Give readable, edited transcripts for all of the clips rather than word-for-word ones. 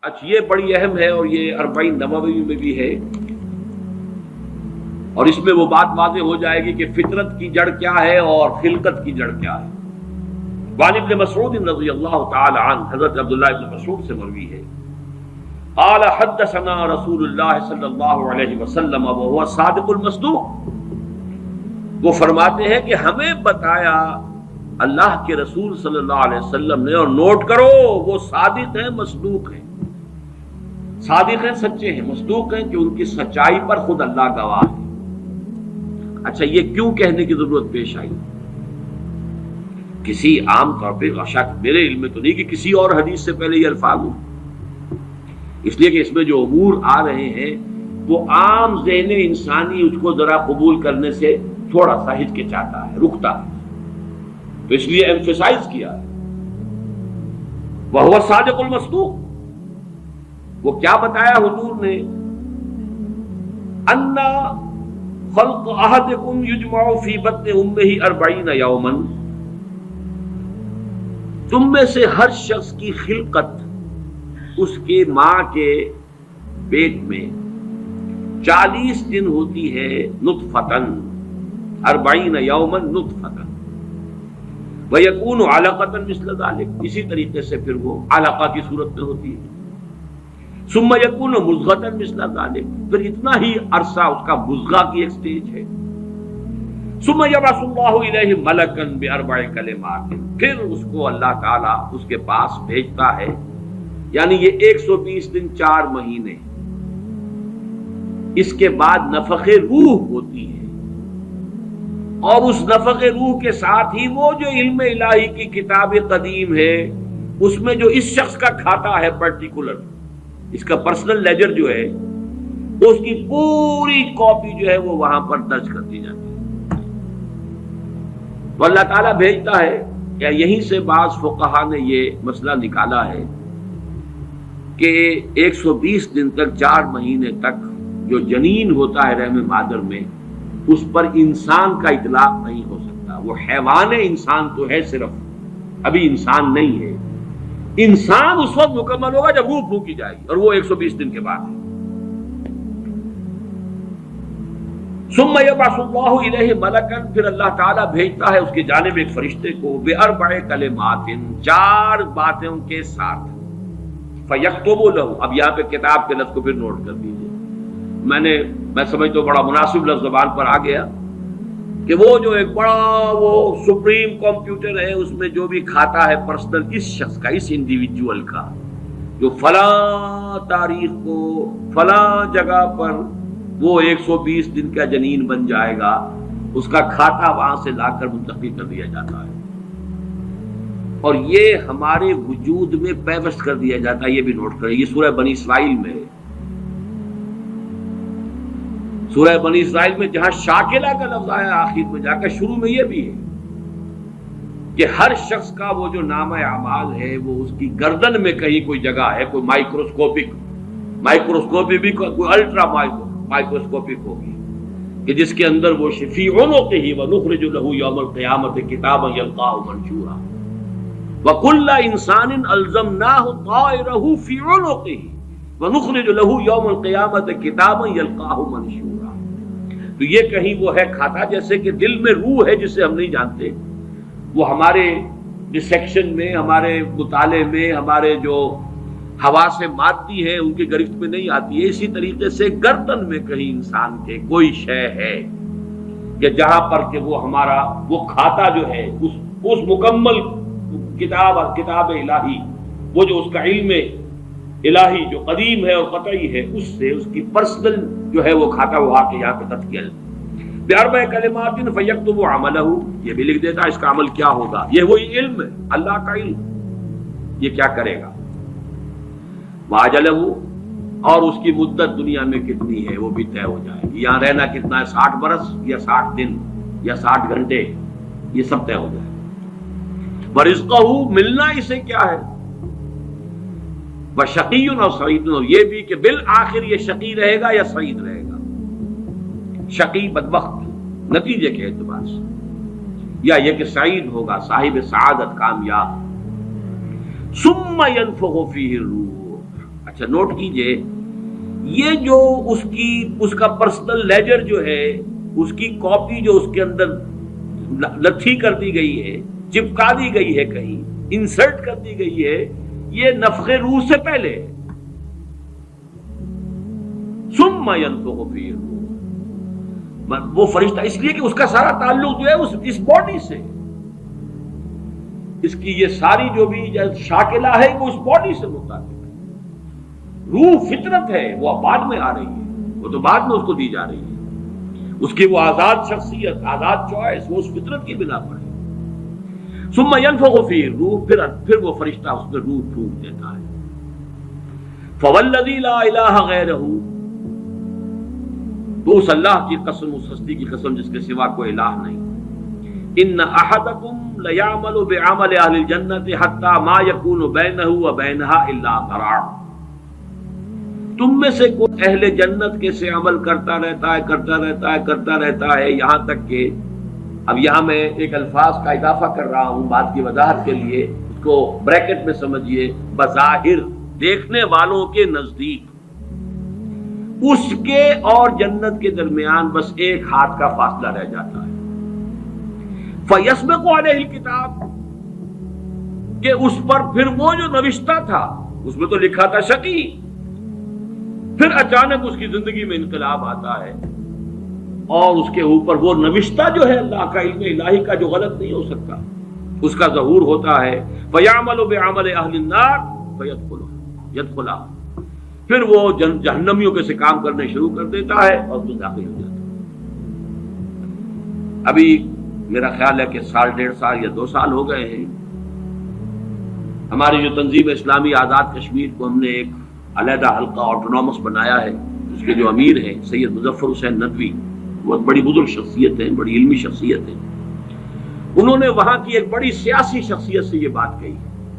اچھا یہ بڑی اہم ہے اور یہ 40 نووی میں بھی ہے، اور اس میں وہ بات واضح ہو جائے گی کہ فطرت کی جڑ کیا ہے اور خلقت کی جڑ کیا ہے۔ وعن ابن مسعود رضی اللہ تعالی عنہ، حضرت عبداللہ ابن مسعود سے مروی ہے، قال حدثنا رسول اللہ صلی اللہ علیہ وسلم وهو صادق المصدوق، وہ فرماتے ہیں کہ ہمیں بتایا اللہ کے رسول صلی اللہ علیہ وسلم نے، اور نوٹ کرو وہ صادق ہیں مصدوق ہیں، صادق ہیں سچے ہیں، مصدوق ہیں کہ ان کی سچائی پر خود اللہ گواہ ہے۔ اچھا یہ کیوں کہنے کی ضرورت پیش آئی؟ کسی عام طور پہ شک میرے علم میں تو نہیں کہ کسی اور حدیث سے پہلے یہ الفاظ ہوں، اس لیے کہ اس میں جو امور آ رہے ہیں وہ عام ذہن انسانی اس کو ذرا قبول کرنے سے تھوڑا سا ہچکچاتا ہے، رکتا ہے، تو اس لیے ایمفیسائز کیا ہے وَهُوَ الصَّادِقُ الْمَصْدُوقُ۔ وہ کیا بتایا حضور نے؟ اَنَّ خلق احدکم یجمع فی بطن امہ 40 یوما، تم میں سے ہر شخص کی خلقت اس کے ماں کے پیٹ میں 40 دن ہوتی ہے، نطفتن 40 یوما نطفتن، ویکون علقۃ مثل ذلک، اسی طریقے سے پھر وہ علقہ کی صورت میں ہوتی ہے، ثم یکون مضغۃ مثل ذلک، پھر اتنا ہی عرصہ اس کا مضغہ کی ایک سٹیج ہے، ثم یبعث اللہ الیہ ملکا باربع کلمات، پھر اس کو اللہ تعالی اس کے پاس بھیجتا ہے، یعنی یہ 120 دن 4 مہینے، اس کے بعد نفخ روح ہوتی ہے، اور اس نفخ روح کے ساتھ ہی وہ جو علم الہی کی کتاب قدیم ہے اس میں جو اس شخص کا کھاتا ہے پرٹیکولر، اس کا پرسنل لیجر جو ہے اس کی پوری کاپی جو ہے وہ وہاں پر درج کر دی جاتی ہے، تو اللہ تعالیٰ بھیجتا ہے۔ یا یہیں سے بعض فقہا نے یہ مسئلہ نکالا ہے کہ 120 دن تک 4 مہینے تک جو جنین ہوتا ہے رحم مادر میں، اس پر انسان کا اطلاق نہیں ہو سکتا، وہ حیوان انسان تو ہے صرف، ابھی انسان نہیں ہے، انسان اس وقت مکمل ہوگا جب روح پھونکی جائے گی، اور وہ 120 دن کے بعد ہے۔ ثم یبعث اللہ الیہ ملکا، پھر اللہ تعالیٰ بھیجتا ہے اس کی جانب ایک فرشتے کو، باربع کلمات، 4 باتوں کے ساتھ، فیکتب لہ، اب یہاں پہ کتاب کے لفظ کو پھر نوٹ کر دیجیے، میں سمجھتا ہوں بڑا مناسب لفظ زبان پر آ گیا کہ وہ جو ایک بڑا وہ سپریم کمپیوٹر ہے اس میں جو بھی کھاتا ہے پرسنل اس شخص کا، اس انڈیویجول کا، جو فلاں تاریخ کو فلاں جگہ پر وہ 120 دن کا جنین بن جائے گا، اس کا کھاتا وہاں سے لا کر منتقل کر دیا جاتا ہے، اور یہ ہمارے وجود میں پیوست کر دیا جاتا ہے۔ یہ بھی نوٹ کریں، یہ سورہ بنی اسرائیل میں ہے، سورہ بنی اسرائیل میں جہاں شاکلہ کا لفظ آیا آخر میں جا کر، شروع میں یہ بھی ہے کہ ہر شخص کا وہ جو نامہ اعمال ہے وہ اس کی گردن میں کہیں کوئی جگہ ہے، کوئی مائکروسکوپی بھی کوئی الٹرا مائکروسکوپک ہوگی کہ جس کے اندر وہ شفیع عنقہ ونخرج لہ یوم القیامۃ کتابا یلقاہ منشورا وکل انسان الزمناہ طائرہ فی عنقہ ونخرج لہ یوم القیامۃ کتابا یلقاہ منشورا۔ تو یہ کہیں وہ ہے کھاتا، جیسے کہ دل میں روح ہے جسے ہم نہیں جانتے، وہ ہمارے ڈسیکشن میں، ہمارے مطالعے میں، ہمارے جو حواس مادی ہے ان کی گرفت میں نہیں آتی ہے، اسی طریقے سے گردن میں کہیں انسان کے کوئی شے ہے کہ جہاں پر کہ وہ ہمارا وہ کھاتا جو ہے اس مکمل کتاب الہی، وہ جو اس کا علم الہی جو قدیم ہے اور قطعی ہے، اس سے اس کی پرسنل جو ہے وہ کھاتا وہ آ کے یہاں پہ خط کیا باربع کلمات فیکتب عملہ، یہ بھی لکھ دیتا ہے اس کا عمل کیا ہوگا، یہ وہی علم ہے، اللہ کا علم، یہ کیا کرے گا، واجلہ، اور اس کی مدت دنیا میں کتنی ہے وہ بھی طے ہو جائے گی، یہاں رہنا کتنا ہے، 60 برس یا 60 دن یا 60 گھنٹے، یہ سب طے ہو جائے گا۔ ورزقہ، ملنا اسے کیا ہے، وشقی اور سعید، اور یہ بھی کہ بالآخر یہ شقی رہے گا یا سعید رہے گا، شقی بدبخت نتیجے کے اعتبار سے، یا یہ کہ سعید ہوگا، صاحب سعادت، کامیاب۔ ثم ينفخ فیہ الروح، اچھا نوٹ کیجئے، یہ جو اس کا پرسنل لیجر جو ہے، اس کی کاپی جو اس کے اندر لتھی کر دی گئی ہے، چپکا دی گئی ہے، کہیں انسرٹ کر دی گئی ہے، یہ نفخ روح سے پہلے ثم ينفخ فيه الروح، وہ فرشتہ اس لیے کہ اس کا سارا تعلق جو ہے اس باڈی سے، اس کی یہ ساری جو بھی شاکلہ ہے وہ اس باڈی سے متعلق ہے۔ روح فطرت ہے، وہ بعد میں آ رہی ہے، وہ تو بعد میں اس کو دی جا رہی ہے، اس کی وہ آزاد شخصیت، آزاد چوائس، وہ اس فطرت کی بنا پر ہے۔ ثم ينفخ فيه الروح، پھر وہ فرشتہ اس میں روح پھونک دیتا ہے۔ فوالذی لا الہ غیرہ، تو اس اللہ کی قسم، اس ہستی کی قسم جس کے سوا کوئی الہ نہیں، ان احدکم لیعمل بعمل اہل الجنۃ حتی ما یکون بینہ وبینہا الا ذراع، تم میں سے کوئی اہل جنت کے سے عمل کرتا رہتا ہے یہاں تک کہ، اب یہاں میں ایک الفاظ کا اضافہ کر رہا ہوں بات کی وضاحت کے لیے، اس کو بریکٹ میں سمجھیے، بظاہر دیکھنے والوں کے نزدیک اس کے اور جنت کے درمیان بس ایک ہاتھ کا فاصلہ رہ جاتا ہے۔ فَيَسْبِقُ عَلَيْهِ الْكِتَابُ، کہ اس پر پھر وہ جو نوشتہ تھا، اس میں تو لکھا تھا شقی، پھر اچانک اس کی زندگی میں انقلاب آتا ہے اور اس کے اوپر وہ نوشتہ جو ہے اللہ کا علم الہی کا جو غلط نہیں ہو سکتا، اس کا ظہور ہوتا ہے۔ فَيَعْمَلُ بِعَمَلِ أَهْلِ النَّارِ فَيَدْخُلُهَا، پھر وہ جہنمیوں کے سے کام کرنے شروع کر دیتا ہے اور تو داخل ہو جاتا ہے۔ ابھی میرا خیال ہے کہ سال 1.5 سال یا 2 سال ہو گئے ہیں، ہماری جو تنظیم اسلامی آزاد کشمیر کو ہم نے ایک علیحدہ حلقہ آٹونومس بنایا ہے، اس کے جو امیر ہیں سید مظفر حسین ندوی، بہت بڑی بزرگ شخصیت ہیں، بڑی علمی شخصیت ہیں، انہوں نے وہاں کی ایک بڑی سیاسی شخصیت سے یہ بات کہی۔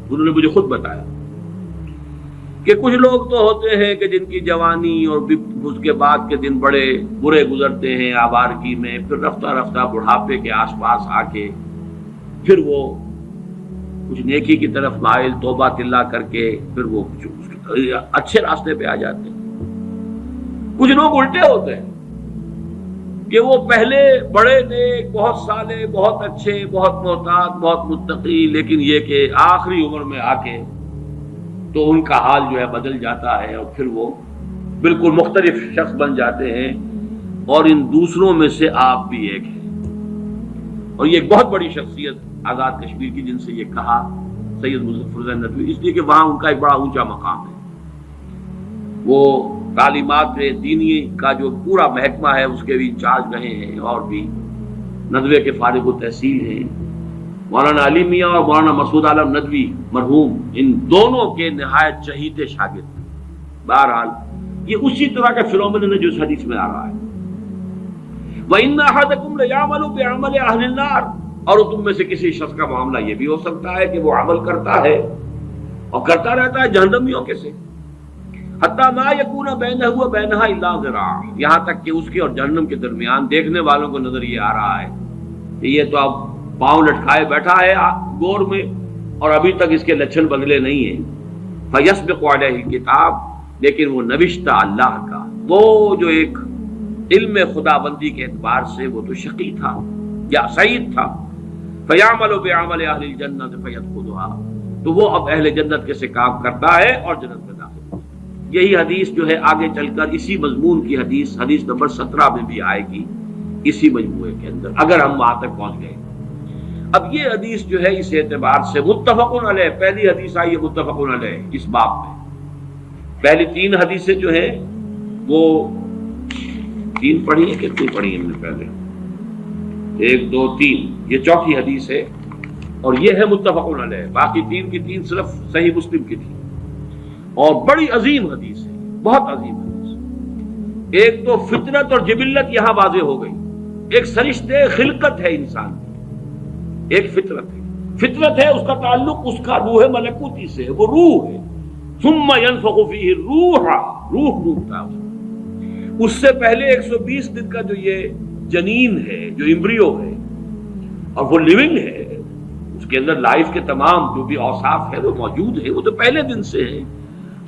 انہوں نے مجھے خود بتایا کہ کچھ لوگ تو ہوتے ہیں کہ جن کی جوانی اور اس کے بعد کے دن بڑے برے گزرتے ہیں آوارگی میں، پھر رفتہ رفتہ بڑھاپے کے آس پاس آ کے پھر وہ کچھ نیکی کی طرف مائل، توبہ تلہ کر کے پھر وہ اچھے راستے پہ آ جاتے ہیں۔ کچھ لوگ الٹے ہوتے ہیں کہ وہ پہلے بڑے نیک، بہت صالح، بہت اچھے، بہت محتاط، بہت متقی، لیکن یہ کہ آخری عمر میں آ کے تو ان کا حال جو ہے بدل جاتا ہے اور پھر وہ بالکل مختلف شخص بن جاتے ہیں، اور ان دوسروں میں سے آپ بھی ایک ہیں۔ اور یہ ایک بہت بڑی شخصیت آزاد کشمیر کی، جن سے یہ کہا سید مظفر حسین ندوی، اس لیے کہ وہاں ان کا ایک بڑا اونچا مقام ہے، وہ تعلیمات دینی کا جو پورا محکمہ ہے اس کے بھی انچارج رہے ہیں، اور بھی ندوے کے فارغ التحصیل ہیں۔ مولانا علی میاں اور مولانا مسعود عالم ندوی مرحوم، ان دونوں کے نہایت چہیتے شاگرد ہیں۔ بہرحال یہ اسی طرح کا فینومینن ہے جو اس حدیث میں آ رہا ہے۔ وَإِنَّ أَحَدَكُمْ لَيَعْمَلُ بِعَمَلِ أَهْلِ النَّارِ، اور تم میں سے کسی شخص کا معاملہ یہ بھی ہو سکتا ہے کہ وہ عمل کرتا ہے اور کرتا رہتا ہے جہنمیوں کے سے، حتیٰ ما یکون بینہ وبینہا الا ذراع، یہاں تک کہ اس کے اور جہنم کے درمیان دیکھنے والوں کو نظر یہ آ رہا ہے کہ یہ تو اب پاؤں لٹکائے بیٹھا ہے گور میں اور ابھی تک اس کے لچھن بدلے نہیں ہیں۔ فیسبق علیہ الکتاب، لیکن وہ نوشتہ اللہ کا، وہ جو ایک علم خدا بندی کے اعتبار سے وہ تو شقی تھا یا سعید تھا۔ فیعمل بعمل اہل الجنۃ فیدخلھا، تو وہ اب اہل جنت کے سے کام کرتا ہے اور جنت میں داخل ہوتا ہے۔ یہی حدیث جو ہے آگے چل کر اسی مضمون کی حدیث نمبر 17 میں بھی آئے گی، اسی مجموعے کے اندر، اگر ہم وہاں تک پہنچ گئے۔ اب یہ حدیث جو ہے اس اعتبار سے متفق علیہ، پہلی حدیث آئی ہے متفق علیہ اس باب میں۔ پہلی 3 حدیثیں جو ہیں وہ 3 پڑھی ہیں، کتنی پڑھی ہیں ہم نے پہلے؟ 1 2 3، یہ چوتھی حدیث ہے اور یہ ہے متفق علیہ، باقی 3 کی 3 صرف صحیح مسلم کی تھی، اور بڑی عظیم حدیث ہے، بہت عظیم حدیث۔ ایک تو فطرت اور جبلت یہاں واضح ہو گئی، ایک سرشتے خلقت ہے انسان کی، ایک فطرت ہے، فطرت ہے اس کا تعلق اس کا روح ملکوتی سے ہے، وہ روح ہے۔ ثم ينفخ فيه الروح، روح ڈوبتا ہے اس سے پہلے 120 دن کا جو یہ جنین ہے، جو امبریو ہے اور وہ لیونگ ہے، اس کے اندر لائف کے تمام جو بھی اوصاف ہے وہ موجود ہے، وہ تو پہلے دن سے ہے۔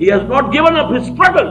he has not given up his struggle,